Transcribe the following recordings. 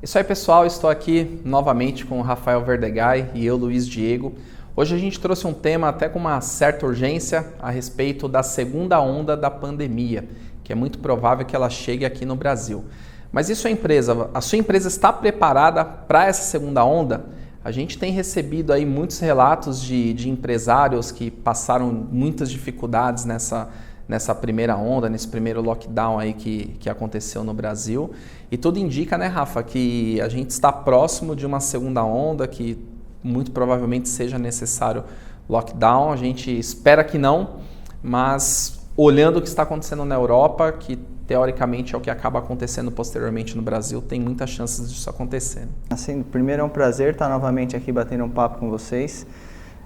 Isso aí, pessoal, estou aqui novamente com o Rafael Verdegai e eu, Luiz Diego. Hoje a gente trouxe um tema até com uma certa urgência a respeito da segunda onda da pandemia, que é muito provável que ela chegue aqui no Brasil. Mas e a sua empresa está preparada para essa segunda onda? A gente tem recebido aí muitos relatos de empresários que passaram muitas dificuldades nessa primeira onda, nesse primeiro lockdown aí que aconteceu no Brasil. E tudo indica, né, Rafa, que a gente está próximo de uma segunda onda, que muito provavelmente seja necessário lockdown. A gente espera que não, mas olhando o que está acontecendo na Europa, que teoricamente é o que acaba acontecendo posteriormente no Brasil, tem muitas chances disso acontecer. Assim, primeiro é um prazer estar novamente aqui batendo um papo com vocês.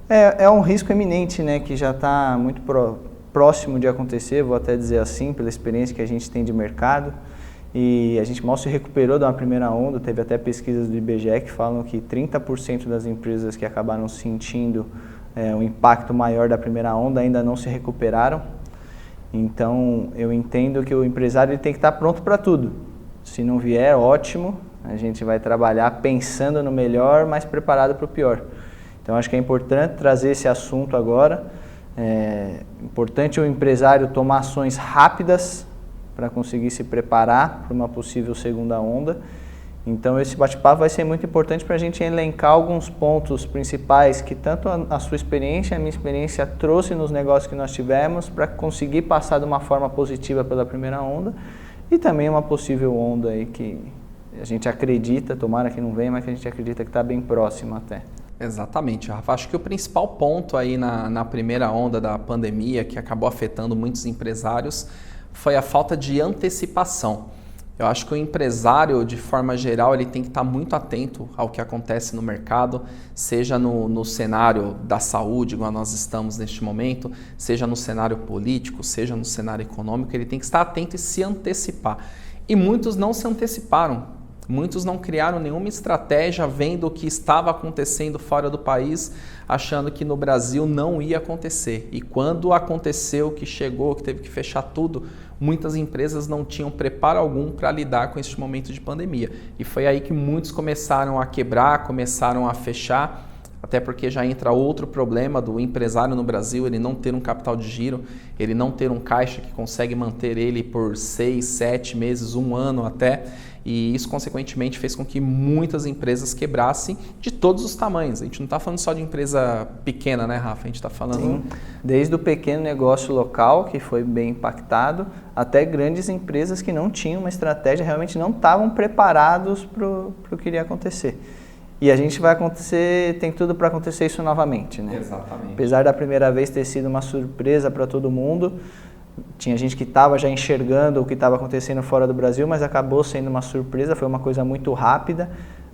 É um risco iminente, né, que já está muito próximo de acontecer, vou até dizer assim, pela experiência que a gente tem de mercado. E a gente mal se recuperou de uma primeira onda, teve até pesquisas do IBGE que falam que 30% das empresas que acabaram sentindo um impacto maior da primeira onda ainda não se recuperaram. Então, eu entendo que o empresário ele tem que estar pronto para tudo. Se não vier, ótimo, a gente vai trabalhar pensando no melhor, mas preparado para o pior. Então, acho que é importante trazer esse assunto agora. É importante o empresário tomar ações rápidas para conseguir se preparar para uma possível segunda onda. Então, esse bate-papo vai ser muito importante para a gente elencar alguns pontos principais que tanto a sua experiência, a minha experiência trouxe nos negócios que nós tivemos para conseguir passar de uma forma positiva pela primeira onda e também uma possível onda aí que a gente acredita, tomara que não venha, mas que a gente acredita que está bem próximo até. Exatamente, Rafa. Acho que o principal ponto aí na primeira onda da pandemia que acabou afetando muitos empresários foi a falta de antecipação. Eu acho que o empresário, de forma geral, ele tem que estar muito atento ao que acontece no mercado, seja no cenário da saúde, igual nós estamos neste momento, seja no cenário político, seja no cenário econômico, ele tem que estar atento e se antecipar. E muitos não se anteciparam. Muitos não criaram nenhuma estratégia vendo o que estava acontecendo fora do país, achando que no Brasil não ia acontecer. E quando aconteceu, que chegou, que teve que fechar tudo, muitas empresas não tinham preparo algum para lidar com este momento de pandemia. E foi aí que muitos começaram a quebrar, começaram a fechar, até porque já entra outro problema do empresário no Brasil, ele não ter um capital de giro, ele não ter um caixa que consegue manter ele por 6, 7 meses, 1 ano até. E isso, consequentemente, fez com que muitas empresas quebrassem de todos os tamanhos. A gente não está falando só de empresa pequena, né, Rafa? A gente está falando... Sim, desde o pequeno negócio local, que foi bem impactado, até grandes empresas que não tinham uma estratégia, realmente não estavam preparados para o que iria acontecer. E a gente vai acontecer, tem tudo para acontecer isso novamente, né? Exatamente. Apesar da primeira vez ter sido uma surpresa para todo mundo, tinha gente que estava já enxergando o que estava acontecendo fora do Brasil, mas acabou sendo uma surpresa, foi uma coisa muito rápida,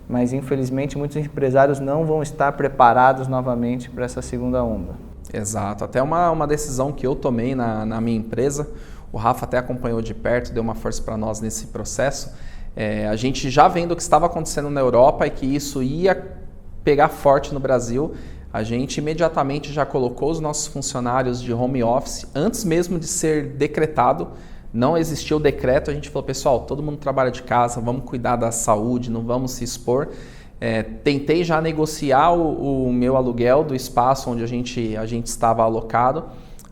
mas infelizmente muitos empresários não vão estar preparados novamente para essa segunda onda. Exato, até uma decisão que eu tomei na minha empresa, o Rafa até acompanhou de perto, deu uma força para nós nesse processo. A gente já vendo o que estava acontecendo na Europa e que isso ia pegar forte no Brasil, a gente imediatamente já colocou os nossos funcionários de home office, antes mesmo de ser decretado, não existia o decreto, a gente falou, pessoal, todo mundo trabalha de casa, vamos cuidar da saúde, não vamos se expor. Tentei já negociar o meu aluguel do espaço onde a gente estava alocado.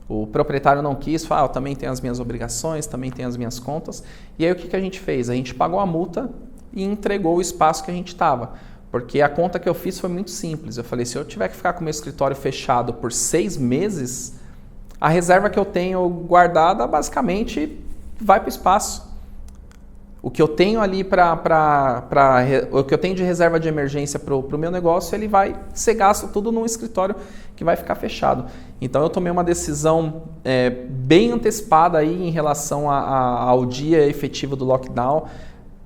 O proprietário não quis, falou, eu também tenho as minhas obrigações, também tenho as minhas contas. E aí o que a gente fez? A gente pagou a multa e entregou o espaço que a gente estava. Porque a conta que eu fiz foi muito simples. Eu falei, se eu tiver que ficar com o meu escritório fechado por 6 meses, a reserva que eu tenho guardada basicamente vai para o espaço. O que eu tenho ali o que eu tenho de reserva de emergência para o meu negócio, ele vai ser gasto tudo num escritório que vai ficar fechado. Então eu tomei uma decisão bem antecipada aí em relação ao dia efetivo do lockdown.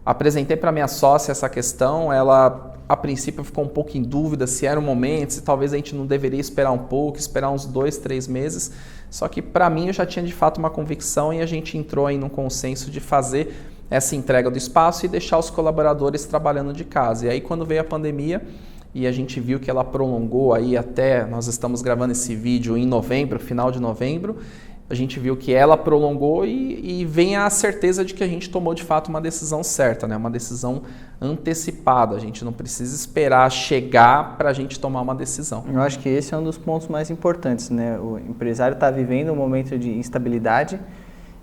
Apresentei para minha sócia essa questão, ela a princípio ficou um pouco em dúvida se era o momento, se talvez a gente não deveria esperar um pouco, esperar uns 2, 3 meses. Só que para mim eu já tinha de fato uma convicção e a gente entrou aí num consenso de fazer essa entrega do espaço e deixar os colaboradores trabalhando de casa. E aí quando veio a pandemia e a gente viu que ela prolongou aí até, nós estamos gravando esse vídeo em novembro, final de novembro, a gente viu que ela prolongou e vem a certeza de que a gente tomou de fato uma decisão certa, né? Uma decisão antecipada. A gente não precisa esperar chegar para a gente tomar uma decisão. Eu acho que esse é um dos pontos mais importantes, né? O empresário está vivendo um momento de instabilidade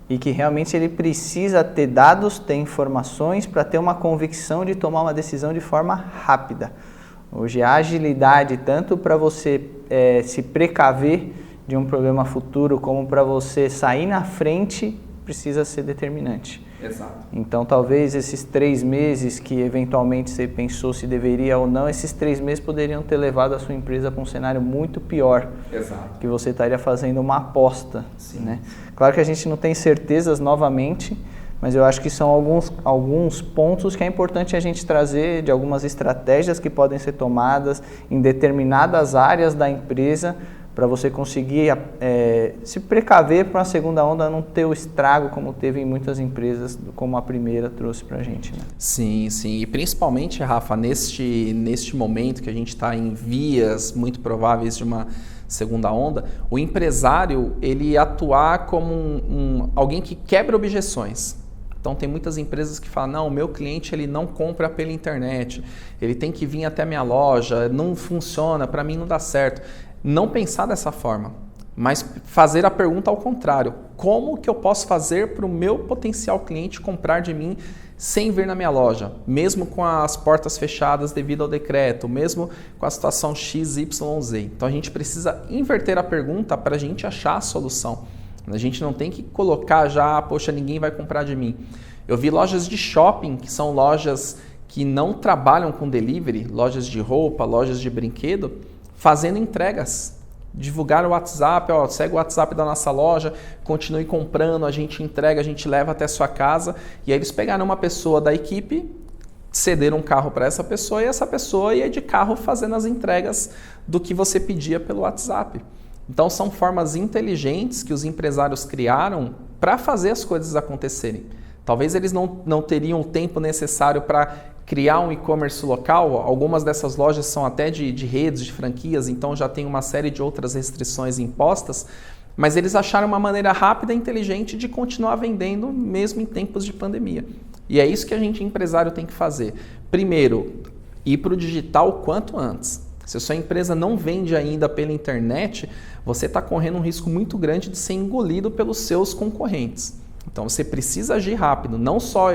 e que realmente ele precisa ter dados, ter informações para ter uma convicção de tomar uma decisão de forma rápida. Hoje a agilidade, tanto para você se precaver de um problema futuro, como para você sair na frente, precisa ser determinante. Exato. Então, talvez esses 3 meses que eventualmente você pensou se deveria ou não, esses 3 meses poderiam ter levado a sua empresa para um cenário muito pior. Exato. Que você estaria fazendo uma aposta. Sim. Né? Claro que a gente não tem certezas novamente, mas eu acho que são alguns pontos que é importante a gente trazer de algumas estratégias que podem ser tomadas em determinadas áreas da empresa para você conseguir se precaver para a segunda onda não ter o estrago como teve em muitas empresas, como a primeira trouxe para a gente. Né? Sim, sim. E principalmente, Rafa, neste momento que a gente está em vias muito prováveis de uma segunda onda, o empresário ele atuar como alguém que quebra objeções. Então tem muitas empresas que falam, não, o meu cliente ele não compra pela internet, ele tem que vir até a minha loja, não funciona, para mim não dá certo. Não pensar dessa forma, mas fazer a pergunta ao contrário. Como que eu posso fazer para o meu potencial cliente comprar de mim sem vir na minha loja? Mesmo com as portas fechadas devido ao decreto, mesmo com a situação XYZ. Então a gente precisa inverter a pergunta para a gente achar a solução. A gente não tem que colocar já, poxa, ninguém vai comprar de mim. Eu vi lojas de shopping, que são lojas que não trabalham com delivery, lojas de roupa, lojas de brinquedo, fazendo entregas, divulgar o WhatsApp, segue o WhatsApp da nossa loja, continue comprando, a gente entrega, a gente leva até a sua casa. E aí eles pegaram uma pessoa da equipe, cederam um carro para essa pessoa e essa pessoa ia de carro fazendo as entregas do que você pedia pelo WhatsApp. Então são formas inteligentes que os empresários criaram para fazer as coisas acontecerem. Talvez eles não teriam o tempo necessário para criar um e-commerce local. Algumas dessas lojas são até de redes, de franquias, então já tem uma série de outras restrições impostas, mas eles acharam uma maneira rápida e inteligente de continuar vendendo mesmo em tempos de pandemia. E é isso que a gente, empresário, tem que fazer. Primeiro, ir para o digital o quanto antes. Se a sua empresa não vende ainda pela internet, você está correndo um risco muito grande de ser engolido pelos seus concorrentes. Então você precisa agir rápido, não só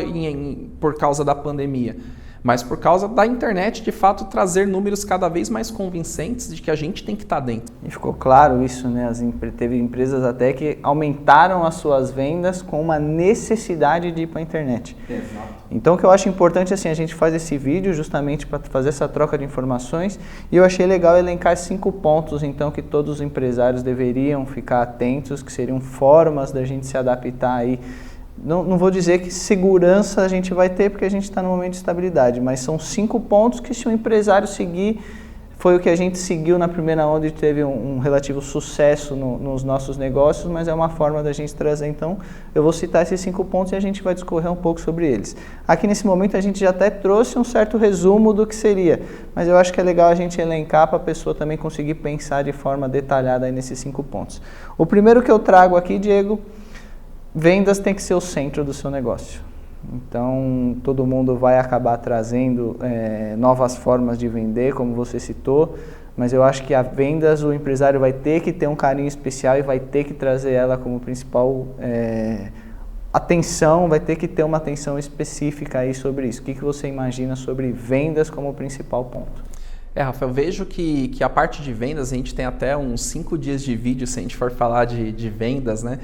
por causa da pandemia, mas por causa da internet, de fato, trazer números cada vez mais convincentes de que a gente tem que estar dentro. E ficou claro isso, né? Teve empresas até que aumentaram as suas vendas com uma necessidade de ir para a internet. Exato. Então o que eu acho importante, assim, a gente faz esse vídeo justamente para fazer essa troca de informações e eu achei legal elencar 5 pontos, então, que todos os empresários deveriam ficar atentos, que seriam formas da gente se adaptar aí. Não vou dizer que segurança a gente vai ter, porque a gente está no momento de estabilidade, mas são 5 pontos que, se o empresário seguir, foi o que a gente seguiu na primeira onda e teve um relativo sucesso nos nossos negócios, mas é uma forma da gente trazer. Então, eu vou citar esses 5 pontos e a gente vai discorrer um pouco sobre eles. Aqui nesse momento a gente já até trouxe um certo resumo do que seria, mas eu acho que é legal a gente elencar para a pessoa também conseguir pensar de forma detalhada aí nesses 5 pontos. O primeiro que eu trago aqui, Diego, vendas tem que ser o centro do seu negócio. Então, todo mundo vai acabar trazendo novas formas de vender, como você citou, mas eu acho que a vendas, o empresário vai ter que ter um carinho especial e vai ter que trazer ela como principal atenção, vai ter que ter uma atenção específica aí sobre isso. O que você imagina sobre vendas como principal ponto? Rafa, eu vejo que a parte de vendas, a gente tem até uns 5 dias de vídeo se a gente for falar de vendas, né?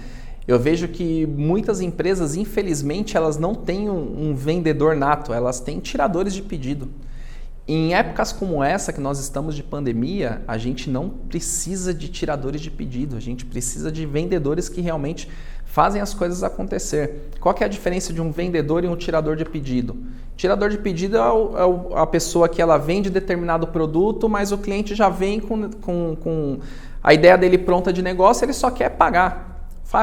Eu vejo que muitas empresas, infelizmente, elas não têm um vendedor nato, elas têm tiradores de pedido. Em épocas como essa que nós estamos de pandemia, a gente não precisa de tiradores de pedido, a gente precisa de vendedores que realmente fazem as coisas acontecer. Qual que é a diferença de um vendedor e um tirador de pedido? Tirador de pedido é a pessoa que ela vende determinado produto, mas o cliente já vem com a ideia dele pronta de negócio, ele só quer pagar.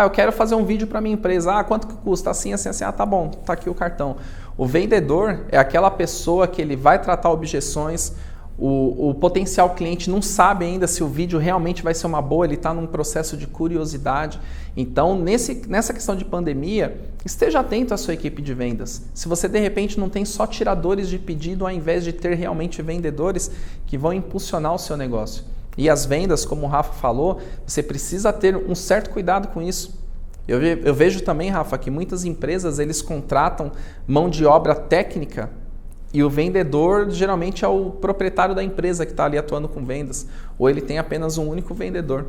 Eu quero fazer um vídeo para minha empresa. Quanto que custa? Assim, assim, assim. Tá bom, tá aqui o cartão. O vendedor é aquela pessoa que ele vai tratar objeções, O potencial cliente não sabe ainda se o vídeo realmente vai ser uma boa, ele está num processo de curiosidade. Então, nessa questão de pandemia, esteja atento à sua equipe de vendas. Se você, de repente, não tem só tiradores de pedido, ao invés de ter realmente vendedores que vão impulsionar o seu negócio. E as vendas, como o Rafa falou, você precisa ter um certo cuidado com isso. Eu vejo também, Rafa, que muitas empresas eles contratam mão de obra técnica e o vendedor geralmente é o proprietário da empresa que está ali atuando com vendas, ou ele tem apenas um único vendedor.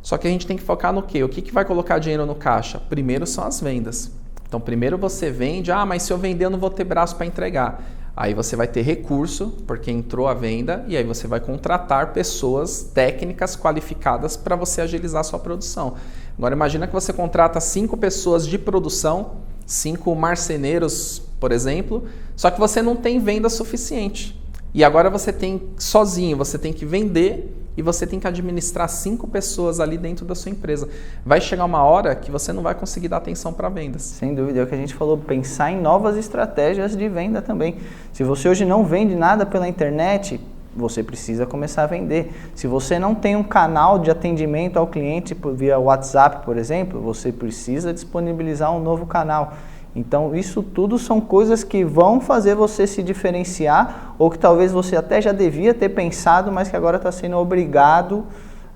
Só que a gente tem que focar no quê? O que vai colocar dinheiro no caixa? Primeiro são as vendas. Então primeiro você vende, mas se eu vender eu não vou ter braço para entregar. Aí você vai ter recurso, porque entrou a venda, e aí você vai contratar pessoas técnicas qualificadas para você agilizar a sua produção. Agora imagina que você contrata 5 pessoas de produção, 5 marceneiros, por exemplo, só que você não tem venda suficiente. E agora você tem sozinho, você tem que vender e você tem que administrar 5 pessoas ali dentro da sua empresa. Vai chegar uma hora que você não vai conseguir dar atenção para vendas. Sem dúvida, é o que a gente falou, pensar em novas estratégias de venda também. Se você hoje não vende nada pela internet, você precisa começar a vender. Se você não tem um canal de atendimento ao cliente via WhatsApp, por exemplo, você precisa disponibilizar um novo canal. Então, isso tudo são coisas que vão fazer você se diferenciar ou que talvez você até já devia ter pensado, mas que agora está sendo obrigado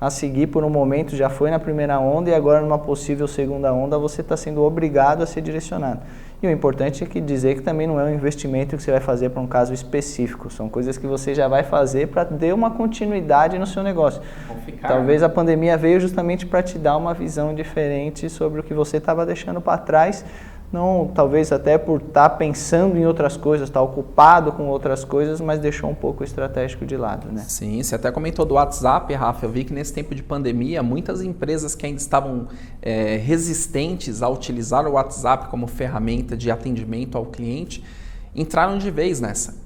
a seguir por um momento, já foi na primeira onda e agora numa possível segunda onda você está sendo obrigado a ser direcionado. E o importante é que dizer que também não é um investimento que você vai fazer para um caso específico, são coisas que você já vai fazer para ter uma continuidade no seu negócio. Talvez a pandemia veio justamente para te dar uma visão diferente sobre o que você estava deixando para trás, não, talvez até por estar pensando em outras coisas, estar ocupado com outras coisas, mas deixou um pouco o estratégico de lado, né? Sim, você até comentou do WhatsApp, Rafa, eu vi que nesse tempo de pandemia, muitas empresas que ainda estavam resistentes a utilizar o WhatsApp como ferramenta de atendimento ao cliente, entraram de vez nessa.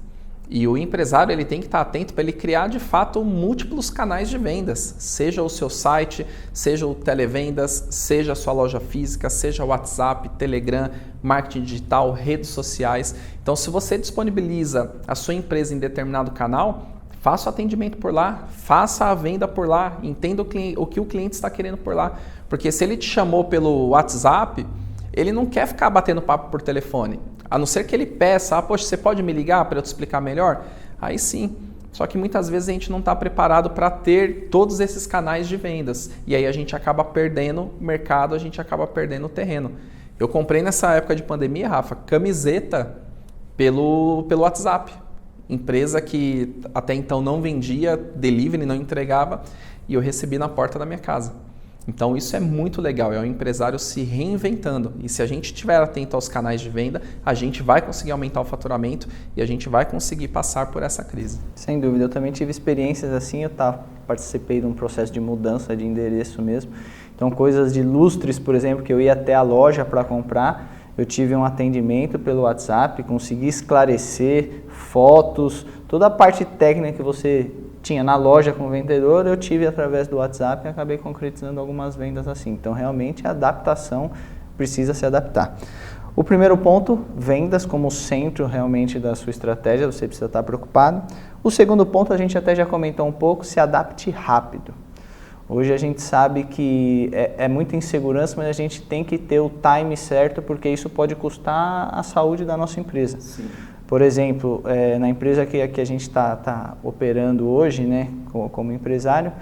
E o empresário ele tem que estar atento para ele criar de fato múltiplos canais de vendas, seja o seu site, seja o televendas, seja a sua loja física, seja o WhatsApp, Telegram, marketing digital, redes sociais. Então, se você disponibiliza a sua empresa em determinado canal, faça o atendimento por lá, faça a venda por lá, entenda o que o cliente está querendo por lá. Porque se ele te chamou pelo WhatsApp, ele não quer ficar batendo papo por telefone. A não ser que ele peça, poxa, você pode me ligar para eu te explicar melhor? Aí sim. Só que muitas vezes a gente não está preparado para ter todos esses canais de vendas. E aí a gente acaba perdendo mercado, a gente acaba perdendo terreno. Eu comprei nessa época de pandemia, Rafa, camiseta pelo WhatsApp. Empresa que até então não vendia, delivery, não entregava, e eu recebi na porta da minha casa. Então isso é muito legal, é o empresário se reinventando. E se a gente estiver atento aos canais de venda, a gente vai conseguir aumentar o faturamento e a gente vai conseguir passar por essa crise. Sem dúvida, eu também tive experiências assim, participei de um processo de mudança de endereço mesmo. Então coisas de lustres, por exemplo, que eu ia até a loja para comprar, eu tive um atendimento pelo WhatsApp, consegui esclarecer fotos, toda a parte técnica que você tinha na loja com o vendedor, eu tive através do WhatsApp e acabei concretizando algumas vendas assim. Então, realmente, a adaptação precisa se adaptar. O primeiro ponto, vendas como centro realmente da sua estratégia, você precisa estar preocupado. O segundo ponto, a gente até já comentou um pouco, se adapte rápido. Hoje a gente sabe que é muita insegurança, mas a gente tem que ter o time certo, porque isso pode custar a saúde da nossa empresa. Sim. Por exemplo, na empresa que a gente está operando hoje, né, como empresário,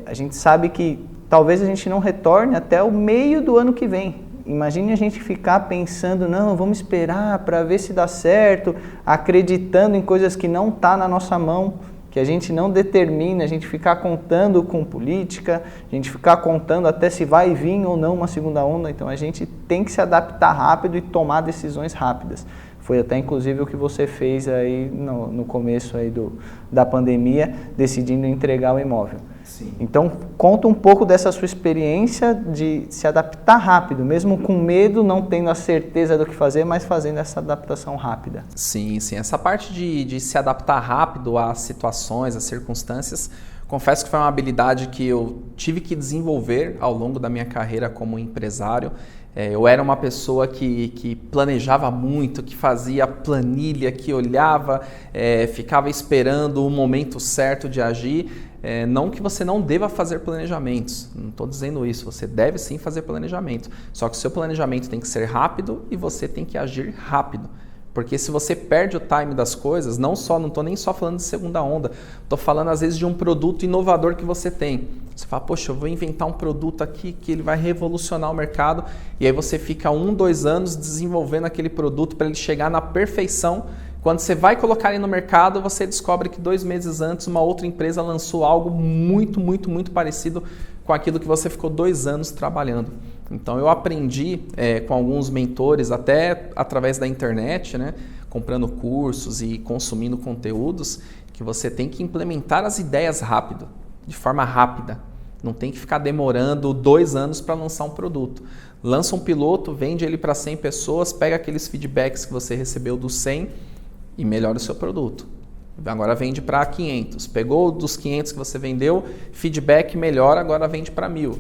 a gente sabe que talvez a gente não retorne até o meio do ano que vem. Imagine a gente ficar pensando, não, vamos esperar para ver se dá certo, acreditando em coisas que não estão na nossa mão, que a gente não determina, a gente ficar contando com política, a gente ficar contando até se vai vir ou não uma segunda onda. Então a gente tem que se adaptar rápido e tomar decisões rápidas. Foi até inclusive o que você fez aí no começo aí da pandemia, decidindo entregar o imóvel. Sim. Então, conta um pouco dessa sua experiência de se adaptar rápido, mesmo com medo, não tendo a certeza do que fazer, mas fazendo essa adaptação rápida. Sim, sim. Essa parte de se adaptar rápido às situações, às circunstâncias, confesso que foi uma habilidade que eu tive que desenvolver ao longo da minha carreira como empresário. Eu era uma pessoa que planejava muito, que fazia planilha, que olhava, ficava esperando o momento certo de agir. Não que você não deva fazer planejamentos, não estou dizendo isso, você deve sim fazer planejamento. Só que o seu planejamento tem que ser rápido e você tem que agir rápido. Porque se você perde o time das coisas, não estou nem só falando de segunda onda, estou falando às vezes de um produto inovador que você tem. Você fala, poxa, eu vou inventar um produto aqui que ele vai revolucionar o mercado, e aí você fica 1, 2 anos desenvolvendo aquele produto para ele chegar na perfeição. Quando você vai colocar ele no mercado, você descobre que 2 meses antes uma outra empresa lançou algo muito, muito, muito parecido com aquilo que você ficou 2 anos trabalhando. Então eu aprendi com alguns mentores, até através da internet, né, comprando cursos e consumindo conteúdos, que você tem que implementar as ideias rápido, de forma rápida. Não tem que ficar demorando 2 anos para lançar um produto. Lança um piloto, vende ele para 100 pessoas, pega aqueles feedbacks que você recebeu dos 100 e melhora o seu produto. Agora vende para 500. Pegou dos 500 que você vendeu, feedback melhora, agora vende para 1000.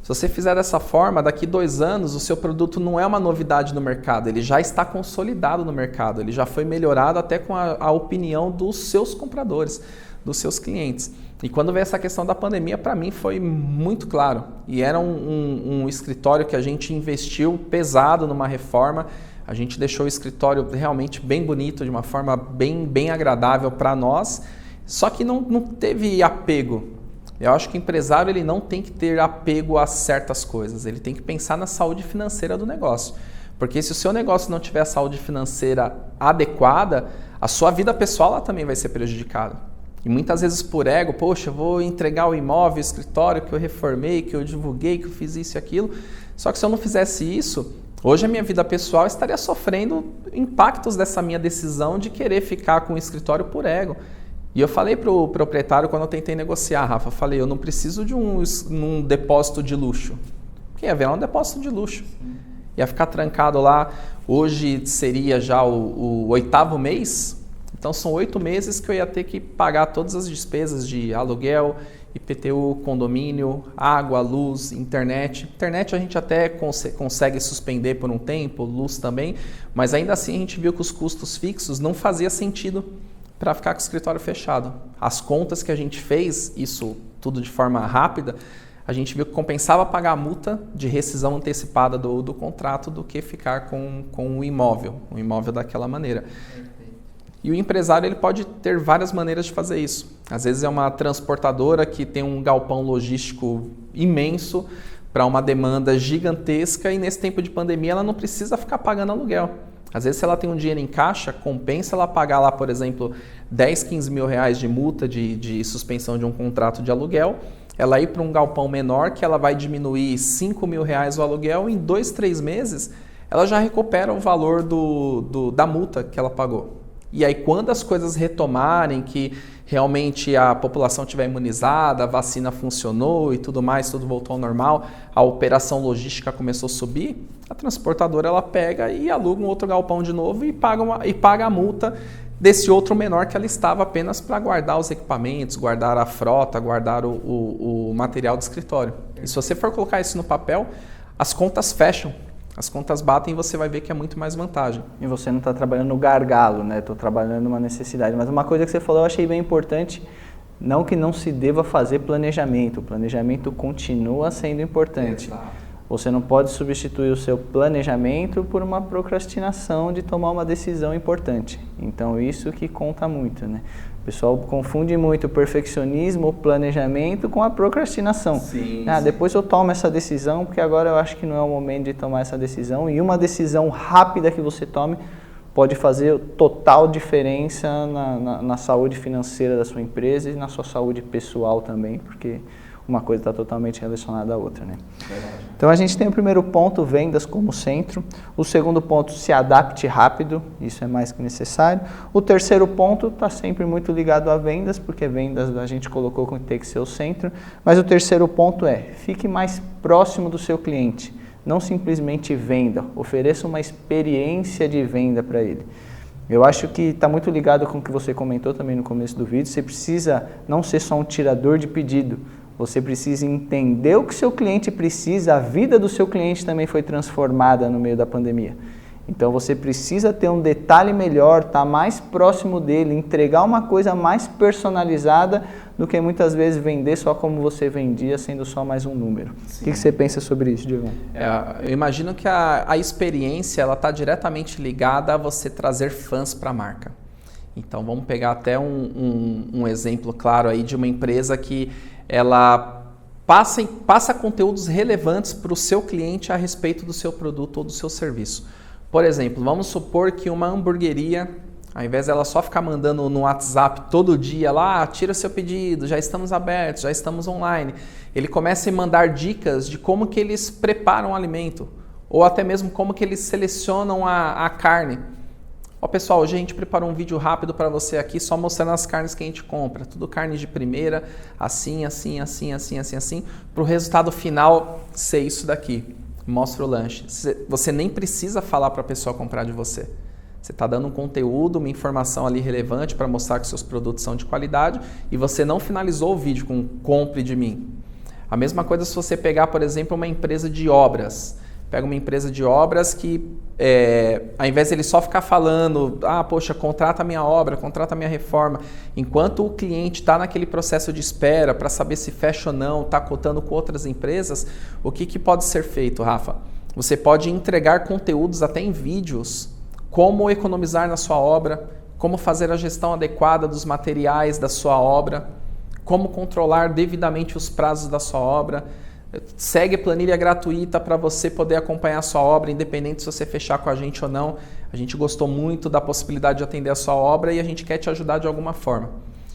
Se você fizer dessa forma, daqui 2 anos o seu produto não é uma novidade no mercado, ele já está consolidado no mercado, ele já foi melhorado até com a opinião dos seus compradores, dos seus clientes. E quando veio essa questão da pandemia, para mim foi muito claro. E era um escritório que a gente investiu pesado numa reforma. A gente deixou o escritório realmente bem bonito, de uma forma bem agradável para nós, só que não teve apego. Eu acho que o empresário ele não tem que ter apego a certas coisas, ele tem que pensar na saúde financeira do negócio. Porque se o seu negócio não tiver a saúde financeira adequada, a sua vida pessoal ela também vai ser prejudicada. E muitas vezes por ego, poxa, eu vou entregar o imóvel, o escritório que eu reformei, que eu divulguei, que eu fiz isso e aquilo. Só que se eu não fizesse isso, hoje a minha vida pessoal estaria sofrendo impactos dessa minha decisão de querer ficar com o escritório por ego. E eu falei para o proprietário quando eu tentei negociar, Rafa, eu falei, eu não preciso de um depósito de luxo. Porque ia virar um depósito de luxo. Ia ficar trancado lá, hoje seria já o 8º mês, então são 8 meses que eu ia ter que pagar todas as despesas de aluguel, IPTU, condomínio, água, luz, internet. Internet a gente até consegue suspender por um tempo, luz também, mas ainda assim a gente viu que os custos fixos não fazia sentido para ficar com o escritório fechado. As contas que a gente fez, isso tudo de forma rápida, a gente viu que compensava pagar a multa de rescisão antecipada do contrato do que ficar com o imóvel daquela maneira. E o empresário ele pode ter várias maneiras de fazer isso. Às vezes é uma transportadora que tem um galpão logístico imenso para uma demanda gigantesca e nesse tempo de pandemia ela não precisa ficar pagando aluguel. Às vezes se ela tem um dinheiro em caixa, compensa ela pagar lá, por exemplo, 10, 15 mil reais de multa de suspensão de um contrato de aluguel, ela ir para um galpão menor que ela vai diminuir 5 mil reais o aluguel, em 2, 3 meses ela já recupera o valor da multa que ela pagou. E aí quando as coisas retomarem, que realmente a população estiver imunizada, a vacina funcionou e tudo mais, tudo voltou ao normal, a operação logística começou a subir, a transportadora ela pega e aluga um outro galpão de novo e paga a multa desse outro menor que ela estava apenas para guardar os equipamentos, guardar a frota, guardar o material do escritório. E se você for colocar isso no papel, as contas fecham. As contas batem e você vai ver que é muito mais vantagem. E você não está trabalhando no gargalo, né? Estou trabalhando numa necessidade. Mas uma coisa que você falou eu achei bem importante, não que não se deva fazer planejamento. O planejamento continua sendo importante. Exato. Você não pode substituir o seu planejamento por uma procrastinação de tomar uma decisão importante. Então isso que conta muito, né? O pessoal confunde muito o perfeccionismo, o planejamento com a procrastinação. Sim. Depois eu tomo essa decisão, porque agora eu acho que não é o momento de tomar essa decisão. E uma decisão rápida que você tome pode fazer total diferença na saúde financeira da sua empresa e na sua saúde pessoal também, porque uma coisa está totalmente relacionada à outra, né? Verdade. Então a gente tem o primeiro ponto, vendas como centro. O segundo ponto, se adapte rápido, isso é mais que necessário. O terceiro ponto está sempre muito ligado a vendas, porque vendas a gente colocou que tem que ser o centro. Mas o terceiro ponto é, fique mais próximo do seu cliente. Não simplesmente venda, ofereça uma experiência de venda para ele. Eu acho que está muito ligado com o que você comentou também no começo do vídeo. Você precisa não ser só um tirador de pedido, Você precisa entender o que o seu cliente precisa, a vida do seu cliente também foi transformada no meio da pandemia. Então você precisa ter um detalhe melhor, estar mais próximo dele, entregar uma coisa mais personalizada do que muitas vezes vender só como você vendia, sendo só mais um número. Sim. O que você pensa sobre isso, Diego? Eu imagino que a experiência está diretamente ligada a você trazer fãs para a marca. Então vamos pegar até um exemplo claro aí de uma empresa que ela passa conteúdos relevantes para o seu cliente a respeito do seu produto ou do seu serviço. Por exemplo, vamos supor que uma hamburgueria, ao invés dela só ficar mandando no WhatsApp todo dia lá, tira seu pedido, já estamos abertos, já estamos online, ele começa a mandar dicas de como que eles preparam o alimento, ou até mesmo como que eles selecionam a carne. Ó pessoal, hoje a gente preparou um vídeo rápido para você aqui, só mostrando as carnes que a gente compra, tudo carne de primeira, assim, para o resultado final ser isso daqui. Mostra o lanche. Você nem precisa falar para a pessoa comprar de você. Você está dando um conteúdo, uma informação ali relevante para mostrar que seus produtos são de qualidade e você não finalizou o vídeo com compre de mim. A mesma coisa se você pegar, por exemplo, uma empresa de obras. Pega uma empresa de obras que, ao invés de ele só ficar falando, poxa, contrata a minha obra, contrata a minha reforma, enquanto o cliente está naquele processo de espera para saber se fecha ou não, está cotando com outras empresas, o que pode ser feito, Rafa? Você pode entregar conteúdos até em vídeos, como economizar na sua obra, como fazer a gestão adequada dos materiais da sua obra, como controlar devidamente os prazos da sua obra. Segue a planilha gratuita para você poder acompanhar a sua obra, independente se você fechar com a gente ou não. A gente gostou muito da possibilidade de atender a sua obra e a gente quer te ajudar de alguma forma.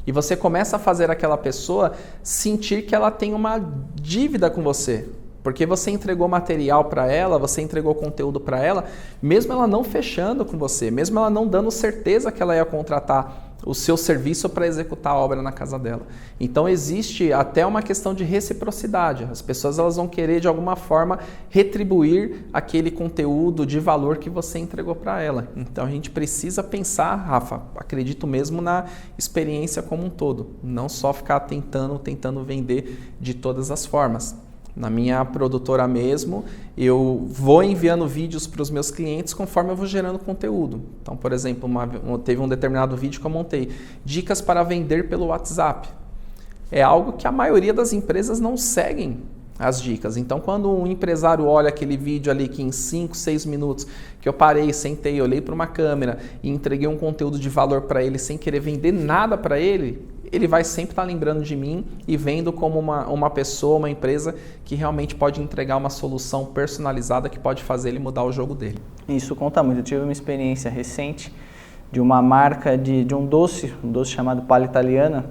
E você começa a fazer aquela pessoa sentir que ela tem uma dívida com você. Porque você entregou material para ela, você entregou conteúdo para ela, mesmo ela não fechando com você, mesmo ela não dando certeza que ela ia contratar o seu serviço para executar a obra na casa dela. Então existe até uma questão de reciprocidade. As pessoas elas vão querer de alguma forma retribuir aquele conteúdo de valor que você entregou para ela. Então a gente precisa pensar, Rafa, acredito mesmo na experiência como um todo, não só ficar tentando vender de todas as formas. Na minha produtora mesmo, eu vou enviando vídeos para os meus clientes conforme eu vou gerando conteúdo. Então, por exemplo, teve um determinado vídeo que eu montei, dicas para vender pelo WhatsApp. É algo que a maioria das empresas não seguem as dicas. Então, quando um empresário olha aquele vídeo ali que em 5, 6 minutos que eu parei, sentei, olhei para uma câmera e entreguei um conteúdo de valor para ele sem querer vender nada para ele, ele vai sempre estar lembrando de mim e vendo como uma pessoa, uma empresa que realmente pode entregar uma solução personalizada que pode fazer ele mudar o jogo dele. Isso conta muito. Eu tive uma experiência recente de uma marca de um doce chamado Palha Italiana,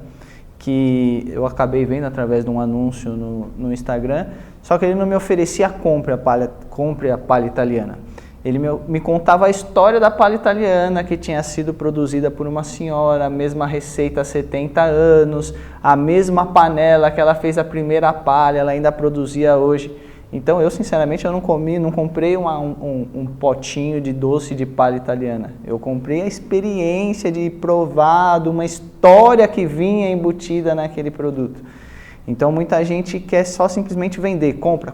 que eu acabei vendo através de um anúncio no Instagram, só que ele não me oferecia compre a palha italiana. Ele me contava a história da palha italiana, que tinha sido produzida por uma senhora, a mesma receita há 70 anos, a mesma panela que ela fez a primeira palha, ela ainda produzia hoje. Então eu sinceramente não comprei um potinho de doce de palha italiana. Eu comprei a experiência de provar de uma história que vinha embutida naquele produto. Então muita gente quer só simplesmente vender, compra.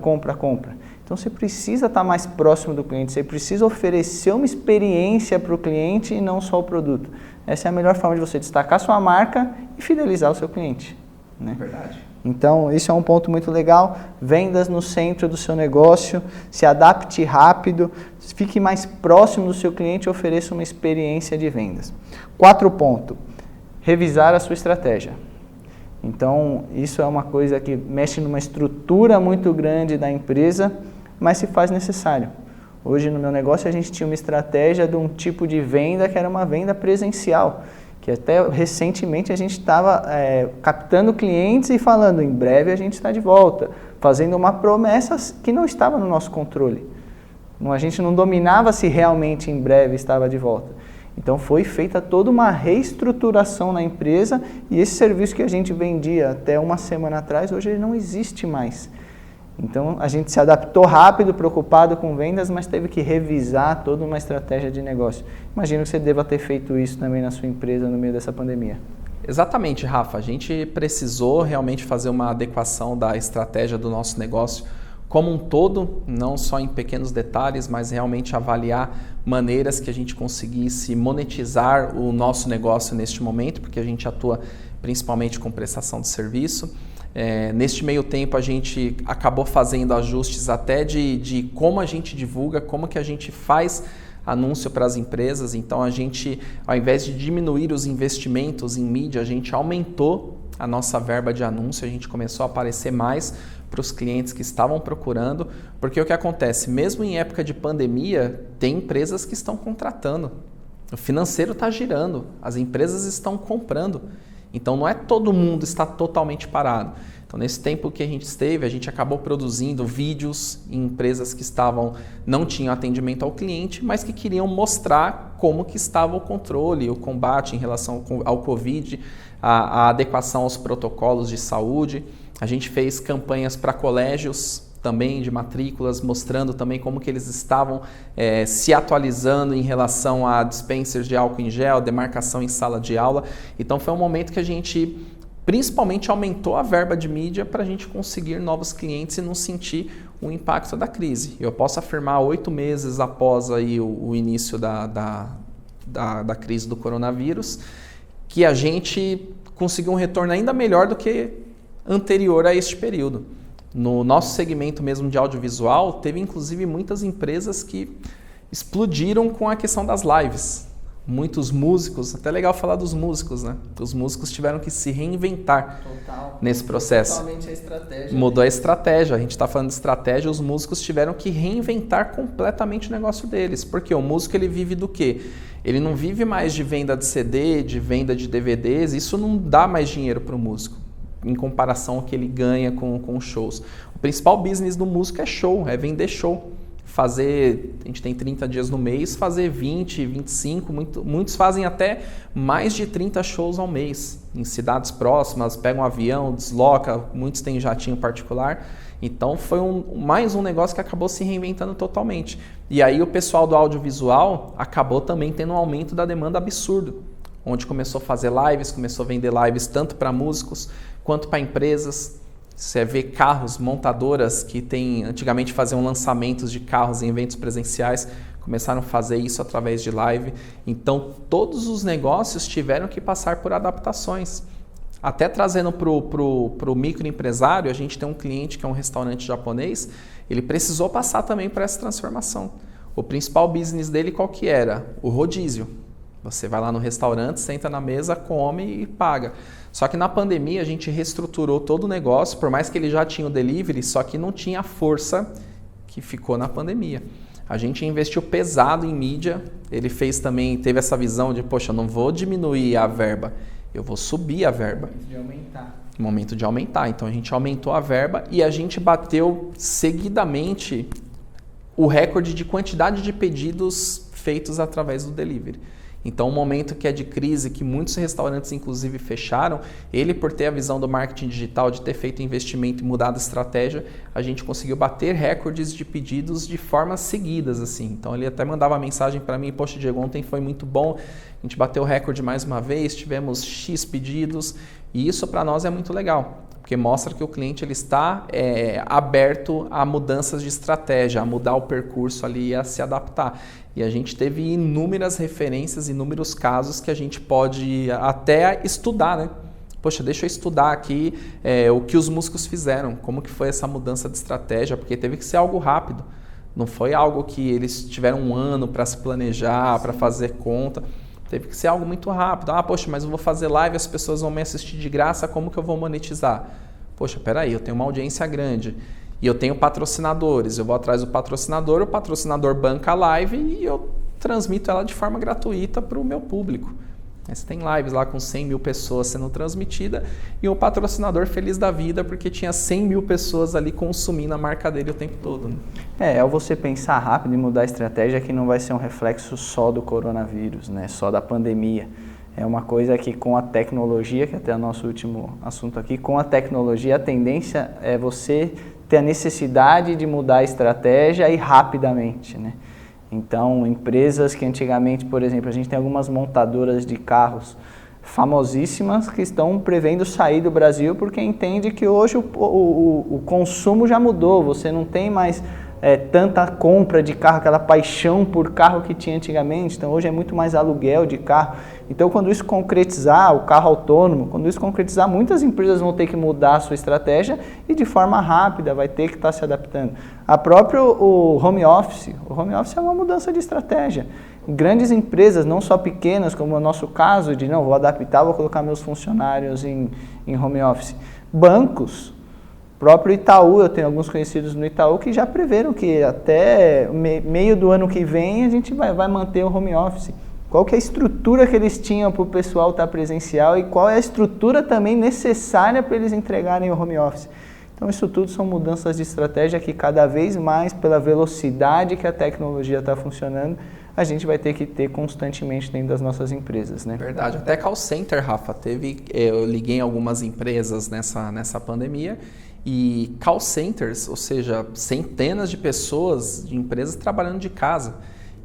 Então você precisa estar mais próximo do cliente, você precisa oferecer uma experiência para o cliente e não só o produto. Essa é a melhor forma de você destacar sua marca e fidelizar o seu cliente, né? Verdade. Então, isso é um ponto muito legal. Vendas no centro do seu negócio, se adapte rápido, fique mais próximo do seu cliente e ofereça uma experiência de vendas. 4 pontos. Revisar a sua estratégia. Então, isso é uma coisa que mexe numa estrutura muito grande da empresa, mas se faz necessário. Hoje, no meu negócio, a gente tinha uma estratégia de um tipo de venda que era uma venda presencial, que até recentemente a gente estava captando clientes e falando, em breve a gente está de volta, fazendo uma promessa que não estava no nosso controle. A gente não dominava se realmente em breve estava de volta. Então foi feita toda uma reestruturação na empresa e esse serviço que a gente vendia até uma semana atrás, hoje ele não existe mais. Então a gente se adaptou rápido, preocupado com vendas, mas teve que revisar toda uma estratégia de negócio. Imagino que você deva ter feito isso também na sua empresa no meio dessa pandemia. Exatamente, Rafa. A gente precisou realmente fazer uma adequação da estratégia do nosso negócio como um todo, não só em pequenos detalhes, mas realmente avaliar maneiras que a gente conseguisse monetizar o nosso negócio neste momento, porque a gente atua principalmente com prestação de serviço. Neste meio tempo a gente acabou fazendo ajustes até de como a gente divulga, como que a gente faz anúncio para as empresas. Então a gente, ao invés de diminuir os investimentos em mídia, a gente aumentou a nossa verba de anúncio, a gente começou a aparecer mais para os clientes que estavam procurando, porque o que acontece, mesmo em época de pandemia, tem empresas que estão contratando, o financeiro está girando, as empresas estão comprando. Então não é todo mundo está totalmente parado. Então nesse tempo que a gente esteve, a gente acabou produzindo vídeos em empresas que não tinham atendimento ao cliente, mas que queriam mostrar como que estava o controle, o combate em relação ao Covid, a adequação aos protocolos de saúde. A gente fez campanhas para colégios também de matrículas, mostrando também como que eles estavam se atualizando em relação a dispensers de álcool em gel, demarcação em sala de aula. Então foi um momento que a gente principalmente aumentou a verba de mídia para a gente conseguir novos clientes e não sentir o impacto da crise. Eu posso afirmar 8 meses após aí o início da crise do coronavírus, que a gente conseguiu um retorno ainda melhor do que anterior a este período. No nosso segmento mesmo de audiovisual, teve inclusive muitas empresas que explodiram com a questão das lives. Muitos músicos, até legal falar dos músicos, né? Os músicos tiveram que se reinventar nesse processo. Totalmente a estratégia. Mudou a estratégia. A gente está falando de estratégia, os músicos tiveram que reinventar completamente o negócio deles. Porque o músico ele vive do quê? Ele não vive mais de venda de CD, de venda de DVDs, isso não dá mais dinheiro para o músico, em comparação ao que ele ganha com shows. O principal business do músico é show, é vender show. A gente tem 30 dias no mês, fazer 20, 25, muitos fazem até mais de 30 shows ao mês, em cidades próximas, pegam um avião, desloca, muitos têm jatinho particular. Então foi mais um negócio que acabou se reinventando totalmente. E aí o pessoal do audiovisual acabou também tendo um aumento da demanda absurdo, onde começou a fazer lives, começou a vender lives tanto para músicos quanto para empresas. Você vê carros, montadoras que antigamente faziam lançamentos de carros em eventos presenciais, começaram a fazer isso através de live. Então, todos os negócios tiveram que passar por adaptações. Até trazendo para o microempresário, a gente tem um cliente que é um restaurante japonês, ele precisou passar também por essa transformação. O principal business dele qual que era? O rodízio. Você vai lá no restaurante, senta na mesa, come e paga. Só que na pandemia a gente reestruturou todo o negócio, por mais que ele já tinha o delivery, só que não tinha a força que ficou na pandemia. A gente investiu pesado em mídia, ele teve essa visão de, poxa, eu não vou diminuir a verba, eu vou subir a verba. Momento de aumentar. Então a gente aumentou a verba e a gente bateu seguidamente o recorde de quantidade de pedidos feitos através do delivery. Então, um momento que é de crise, que muitos restaurantes inclusive fecharam, ele por ter a visão do marketing digital, de ter feito investimento e mudado a estratégia, a gente conseguiu bater recordes de pedidos de formas seguidas, assim. Então, ele até mandava mensagem para mim, poxa, Diego, ontem foi muito bom, a gente bateu o recorde mais uma vez, tivemos X pedidos, e isso para nós é muito legal, porque mostra que o cliente ele está aberto a mudanças de estratégia, a mudar o percurso ali, a se adaptar. E a gente teve inúmeras referências, inúmeros casos que a gente pode até estudar, né? Poxa, deixa eu estudar aqui o que os músicos fizeram, como que foi essa mudança de estratégia, porque teve que ser algo rápido. Não foi algo que eles tiveram um ano para se planejar, para fazer conta. Teve que ser algo muito rápido. Ah, poxa, mas eu vou fazer live, as pessoas vão me assistir de graça, como que eu vou monetizar? Poxa, peraí, eu tenho uma audiência grande e eu tenho patrocinadores. Eu vou atrás do patrocinador, o patrocinador banca a live e eu transmito ela de forma gratuita para o meu público. Você tem lives lá com 100 mil pessoas sendo transmitida e o patrocinador feliz da vida porque tinha 100 mil pessoas ali consumindo a marca dele o tempo todo. Né? É você pensar rápido e mudar a estratégia que não vai ser um reflexo só do coronavírus, né? Só da pandemia. É uma coisa que com a tecnologia, que até é o nosso último assunto aqui, com a tecnologia a tendência é você ter a necessidade de mudar a estratégia e rapidamente, né? Então, empresas que antigamente, por exemplo, a gente tem algumas montadoras de carros famosíssimas que estão prevendo sair do Brasil porque entende que hoje o consumo já mudou, você não tem mais tanta compra de carro, aquela paixão por carro que tinha antigamente, então hoje é muito mais aluguel de carro. Então quando isso concretizar, o carro autônomo, quando isso concretizar, muitas empresas vão ter que mudar a sua estratégia e de forma rápida vai ter que estar se adaptando. O home office é uma mudança de estratégia. Grandes empresas, não só pequenas, como o nosso caso, de não, vou adaptar, vou colocar meus funcionários em home office. Bancos, próprio Itaú, eu tenho alguns conhecidos no Itaú que já preveram que até meio do ano que vem a gente vai manter o home office. Qual que é a estrutura que eles tinham para o pessoal estar presencial e qual é a estrutura também necessária para eles entregarem o home office. Então isso tudo são mudanças de estratégia que cada vez mais, pela velocidade que a tecnologia está funcionando, a gente vai ter que ter constantemente dentro das nossas empresas, né? Verdade. Até call center, Rafa, eu liguei em algumas empresas nessa pandemia e call centers, ou seja, centenas de pessoas, de empresas trabalhando de casa.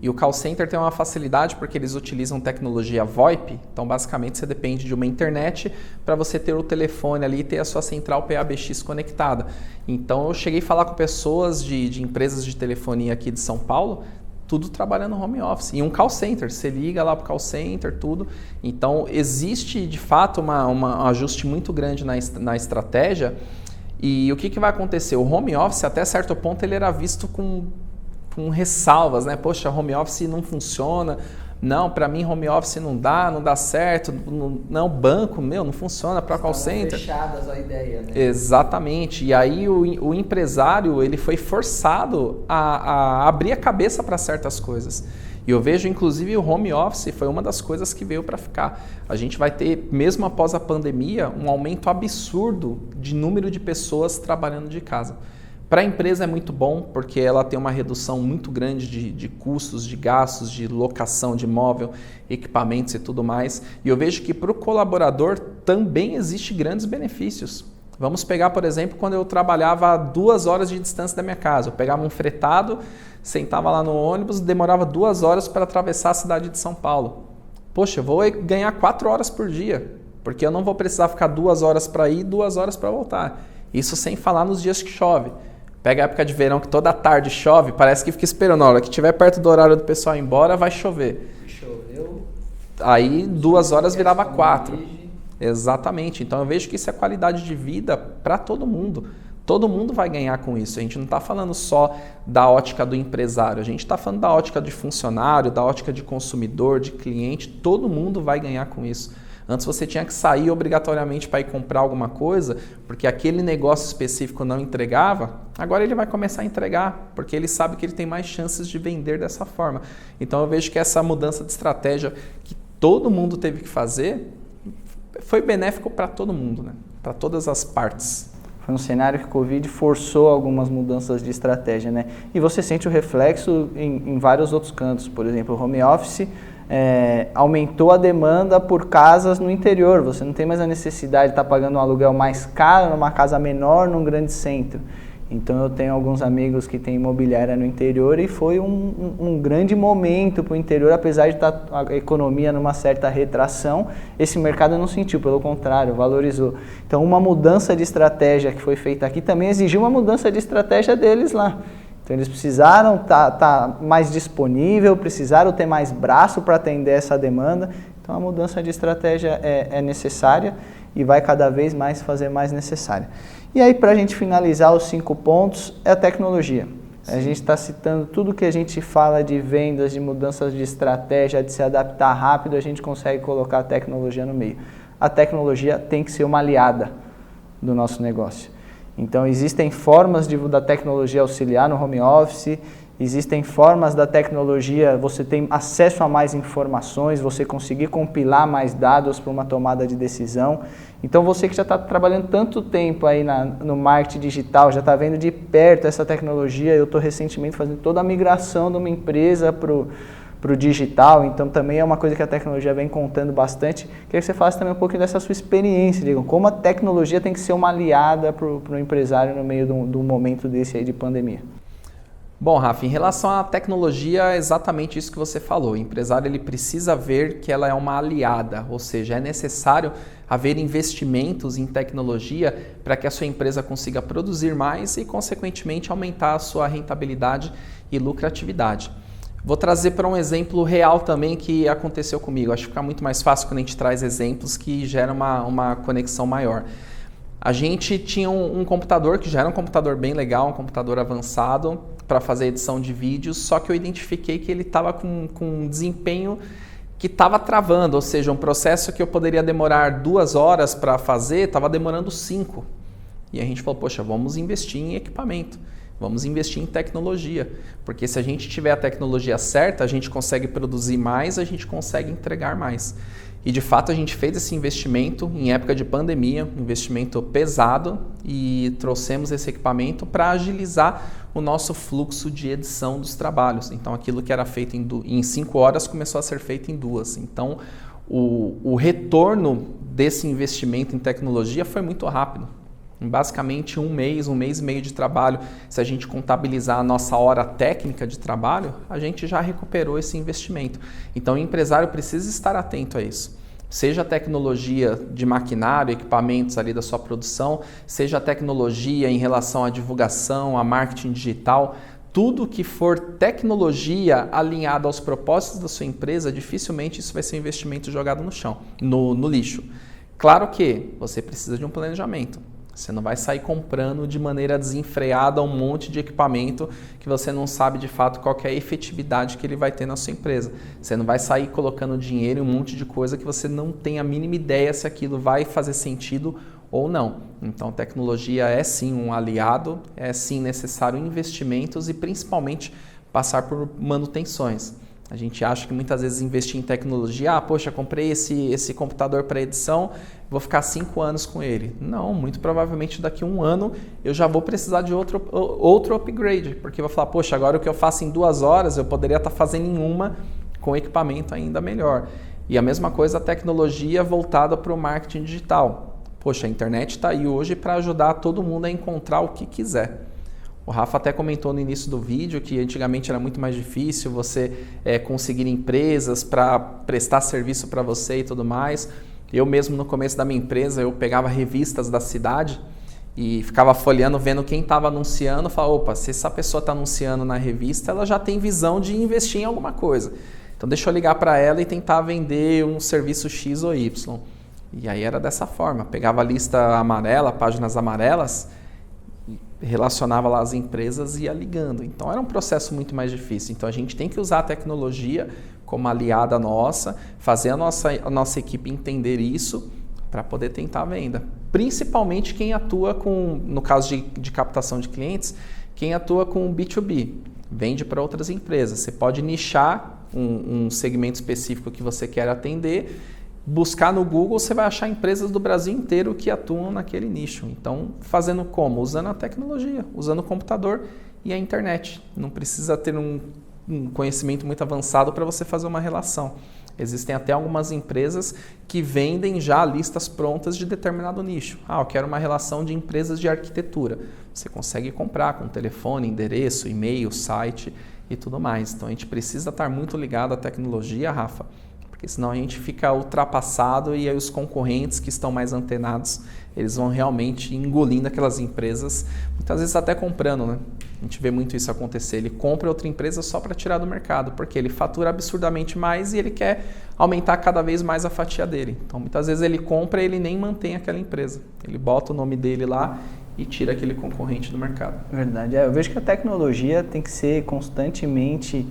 E o call center tem uma facilidade porque eles utilizam tecnologia VoIP, então basicamente você depende de uma internet para você ter o telefone ali e ter a sua central PABX conectada. Então eu cheguei a falar com pessoas de empresas de telefonia aqui de São Paulo, tudo trabalhando home office. E um call center, você liga lá para o call center, tudo. Então existe de fato um ajuste muito grande na estratégia. E o que vai acontecer? O home office até certo ponto ele era visto com ressalvas, né? Poxa, home office não funciona. Não, para mim home office não dá certo. Não, banco, não funciona para call center. Fechadas a ideia, né? Exatamente. E aí o empresário, ele foi forçado a abrir a cabeça para certas coisas. E eu vejo, inclusive, o home office foi uma das coisas que veio para ficar. A gente vai ter, mesmo após a pandemia, um aumento absurdo de número de pessoas trabalhando de casa. Para a empresa é muito bom, porque ela tem uma redução muito grande de custos, de gastos, de locação de imóvel, equipamentos e tudo mais. E eu vejo que para o colaborador também existem grandes benefícios. Vamos pegar, por exemplo, quando eu trabalhava a 2 horas de distância da minha casa. Eu pegava um fretado, sentava lá no ônibus, demorava 2 horas para atravessar a cidade de São Paulo. Poxa, eu vou ganhar 4 horas por dia, porque eu não vou precisar ficar 2 horas para ir e 2 horas para voltar. Isso sem falar nos dias que chove. Pega a época de verão que toda tarde chove, parece que fica esperando. Na hora que estiver perto do horário do pessoal ir embora, vai chover. Choveu. Aí 2 horas virava 4. Exatamente. Então eu vejo que isso é qualidade de vida para todo mundo. Todo mundo vai ganhar com isso. A gente não está falando só da ótica do empresário. A gente está falando da ótica de funcionário, da ótica de consumidor, de cliente. Todo mundo vai ganhar com isso. Antes você tinha que sair obrigatoriamente para ir comprar alguma coisa, porque aquele negócio específico não entregava. Agora ele vai começar a entregar, porque ele sabe que ele tem mais chances de vender dessa forma. Então eu vejo que essa mudança de estratégia que todo mundo teve que fazer foi benéfico para todo mundo, né? Para todas as partes. Foi um cenário que o Covid forçou algumas mudanças de estratégia, né? E você sente o reflexo em vários outros cantos. Por exemplo, o home office aumentou a demanda por casas no interior. Você não tem mais a necessidade de estar pagando um aluguel mais caro numa casa menor num grande centro. Então eu tenho alguns amigos que têm imobiliária no interior e foi um grande momento para o interior, apesar de estar a economia numa certa retração, esse mercado não sentiu, pelo contrário, valorizou. Então uma mudança de estratégia que foi feita aqui também exigiu uma mudança de estratégia deles lá. Então eles precisaram estar mais disponível, precisaram ter mais braço para atender essa demanda. Então a mudança de estratégia é necessária e vai cada vez mais fazer mais necessária. E aí, para a gente finalizar os 5 pontos, é a tecnologia. Sim. A gente está citando tudo que a gente fala de vendas, de mudanças de estratégia, de se adaptar rápido, a gente consegue colocar a tecnologia no meio. A tecnologia tem que ser uma aliada do nosso negócio. Então, existem formas da tecnologia auxiliar no home office, existem formas da tecnologia, você tem acesso a mais informações, você conseguir compilar mais dados para uma tomada de decisão. Então você que já está trabalhando tanto tempo aí no marketing digital, já está vendo de perto essa tecnologia, eu estou recentemente fazendo toda a migração de uma empresa para o digital, então também é uma coisa que a tecnologia vem contando bastante. Queria que você falasse também um pouquinho dessa sua experiência, Diego, como a tecnologia tem que ser uma aliada para o empresário no meio de um momento desse aí de pandemia. Bom, Rafa, em relação à tecnologia, é exatamente isso que você falou. O empresário ele precisa ver que ela é uma aliada, ou seja, é necessário haver investimentos em tecnologia para que a sua empresa consiga produzir mais e, consequentemente, aumentar a sua rentabilidade e lucratividade. Vou trazer para um exemplo real também que aconteceu comigo. Acho que fica muito mais fácil quando a gente traz exemplos que geram uma conexão maior. A gente tinha um computador que já era um computador bem legal, um computador avançado para fazer edição de vídeos, só que eu identifiquei que ele estava com um desempenho que estava travando, ou seja, um processo que eu poderia demorar 2 horas para fazer, estava demorando 5. E a gente falou, poxa, vamos investir em equipamento, vamos investir em tecnologia, porque se a gente tiver a tecnologia certa, a gente consegue produzir mais, a gente consegue entregar mais. E de fato a gente fez esse investimento em época de pandemia, um investimento pesado, e trouxemos esse equipamento para agilizar o nosso fluxo de edição dos trabalhos. Então aquilo que era feito em 5 horas começou a ser feito em 2. Então o retorno desse investimento em tecnologia foi muito rápido. Em basicamente 1 mês e meio de trabalho, se a gente contabilizar a nossa hora técnica de trabalho, a gente já recuperou esse investimento. Então o empresário precisa estar atento a isso. Seja a tecnologia de maquinário, equipamentos ali da sua produção, seja a tecnologia em relação à divulgação, a marketing digital, tudo que for tecnologia alinhada aos propósitos da sua empresa, dificilmente isso vai ser um investimento jogado no chão, no lixo. Claro que você precisa de um planejamento. Você não vai sair comprando de maneira desenfreada um monte de equipamento que você não sabe de fato qual que é a efetividade que ele vai ter na sua empresa. Você não vai sair colocando dinheiro em um monte de coisa que você não tem a mínima ideia se aquilo vai fazer sentido ou não. Então, tecnologia é sim um aliado, é sim necessário investimentos e principalmente passar por manutenções. A gente acha que muitas vezes investir em tecnologia, poxa, comprei esse computador para edição, vou ficar 5 anos com ele. Não, muito provavelmente daqui a 1 ano eu já vou precisar de outro upgrade, porque eu vou falar, poxa, agora o que eu faço em 2 horas eu poderia estar fazendo em 1 com equipamento ainda melhor. E a mesma coisa a tecnologia voltada para o marketing digital. Poxa, a internet está aí hoje para ajudar todo mundo a encontrar o que quiser. O Rafa até comentou no início do vídeo que antigamente era muito mais difícil você conseguir empresas para prestar serviço para você e tudo mais. Eu mesmo no começo da minha empresa, eu pegava revistas da cidade e ficava folheando, vendo quem estava anunciando, falava, opa, se essa pessoa está anunciando na revista, ela já tem visão de investir em alguma coisa. Então deixa eu ligar para ela e tentar vender um serviço X ou Y. E aí era dessa forma, pegava a lista amarela, páginas amarelas, relacionava lá as empresas e ia ligando. Então era um processo muito mais difícil. Então a gente tem que usar a tecnologia como aliada nossa, fazer a nossa equipe entender isso para poder tentar a venda. Principalmente quem atua com, no caso de captação de clientes, quem atua com B2B, vende para outras empresas. Você pode nichar um segmento específico que você quer atender, buscar no Google, você vai achar empresas do Brasil inteiro que atuam naquele nicho. Então, fazendo como? Usando a tecnologia, usando o computador e a internet. Não precisa ter um conhecimento muito avançado para você fazer uma relação. Existem até algumas empresas que vendem já listas prontas de determinado nicho. Eu quero uma relação de empresas de arquitetura. Você consegue comprar com telefone, endereço, e-mail, site e tudo mais. Então, a gente precisa estar muito ligado à tecnologia, Rafa, porque senão a gente fica ultrapassado e aí os concorrentes que estão mais antenados, eles vão realmente engolindo aquelas empresas, muitas vezes até comprando, né? A gente vê muito isso acontecer, ele compra outra empresa só para tirar do mercado, porque ele fatura absurdamente mais e ele quer aumentar cada vez mais a fatia dele. Então muitas vezes ele compra e ele nem mantém aquela empresa, ele bota o nome dele lá e tira aquele concorrente do mercado. Verdade, eu vejo que a tecnologia tem que ser constantemente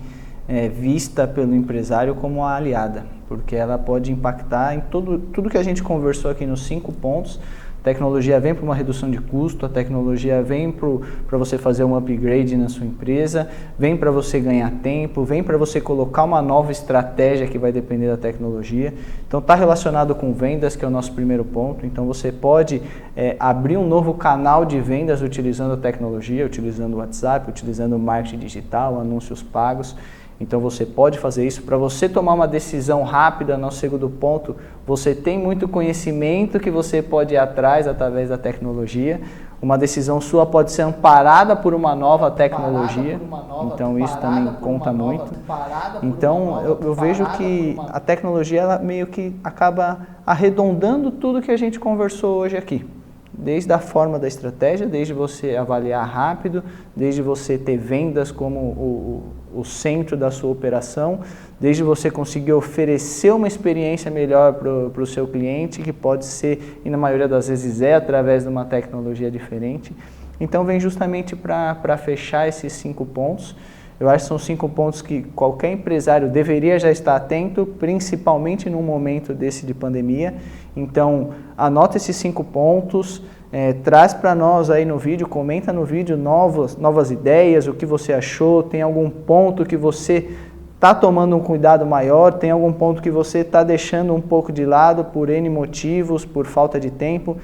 vista pelo empresário como uma aliada, porque ela pode impactar em tudo que a gente conversou aqui nos 5 pontos. A tecnologia vem para uma redução de custo, a tecnologia vem para você fazer um upgrade na sua empresa, vem para você ganhar tempo, vem para você colocar uma nova estratégia que vai depender da tecnologia. Então está relacionado com vendas, que é o nosso primeiro ponto. Então você pode abrir um novo canal de vendas utilizando a tecnologia, utilizando o WhatsApp, utilizando o marketing digital, anúncios pagos. Então você pode fazer isso. Para você tomar uma decisão rápida, no segundo ponto, você tem muito conhecimento que você pode ir atrás através da tecnologia. Uma decisão sua pode ser amparada por uma nova tecnologia, então isso também conta muito. Então eu vejo que a tecnologia ela meio que acaba arredondando tudo que a gente conversou hoje aqui. Desde a forma da estratégia, desde você avaliar rápido, desde você ter vendas como o centro da sua operação, desde você conseguir oferecer uma experiência melhor para o seu cliente, que pode ser, e na maioria das vezes é, através de uma tecnologia diferente. Então vem justamente para fechar esses 5 pontos. Eu acho que são 5 pontos que qualquer empresário deveria já estar atento, principalmente num momento desse de pandemia. Então, anota esses 5 pontos, traz para nós aí no vídeo, comenta no vídeo novas ideias, o que você achou, tem algum ponto que você está tomando um cuidado maior, tem algum ponto que você está deixando um pouco de lado por N motivos, por falta de tempo.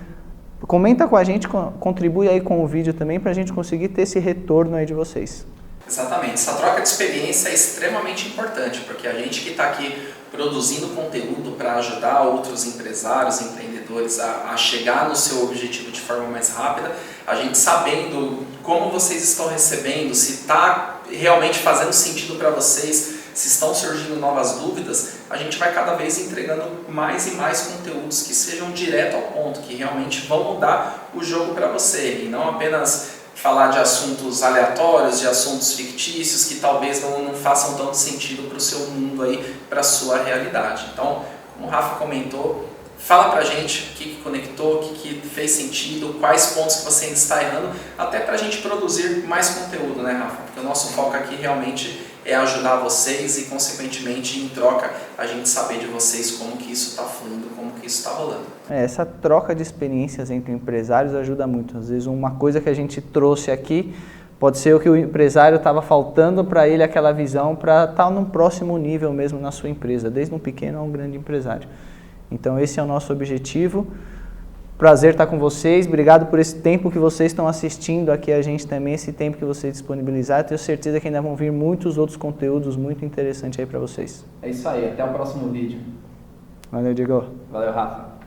Comenta com a gente, contribui aí com o vídeo também para a gente conseguir ter esse retorno aí de vocês. Exatamente, essa troca de experiência é extremamente importante, porque a gente que está aqui produzindo conteúdo para ajudar outros empresários, empreendedores a chegar no seu objetivo de forma mais rápida, a gente sabendo como vocês estão recebendo, se está realmente fazendo sentido para vocês, se estão surgindo novas dúvidas, a gente vai cada vez entregando mais e mais conteúdos que sejam direto ao ponto, que realmente vão mudar o jogo para você, e não apenas falar de assuntos aleatórios, de assuntos fictícios que talvez não façam tanto sentido para o seu mundo aí, para a sua realidade. Então, como o Rafa comentou, fala pra gente o que conectou, o que fez sentido, quais pontos que você ainda está errando, até para a gente produzir mais conteúdo, né, Rafa? Porque o nosso foco aqui realmente é ajudar vocês e, consequentemente, em troca, a gente saber de vocês como que isso está fluindo, como que isso está rolando. Essa troca de experiências entre empresários ajuda muito. Às vezes uma coisa que a gente trouxe aqui pode ser o que o empresário estava faltando para ele, aquela visão para estar num próximo nível mesmo na sua empresa, desde um pequeno a um grande empresário. Então esse é o nosso objetivo. Prazer estar com vocês, obrigado por esse tempo que vocês estão assistindo aqui a gente também, esse tempo que vocês disponibilizaram. Tenho certeza que ainda vão vir muitos outros conteúdos muito interessantes aí para vocês. É isso aí, até o próximo vídeo. Valeu, Diego. Valeu, Rafa.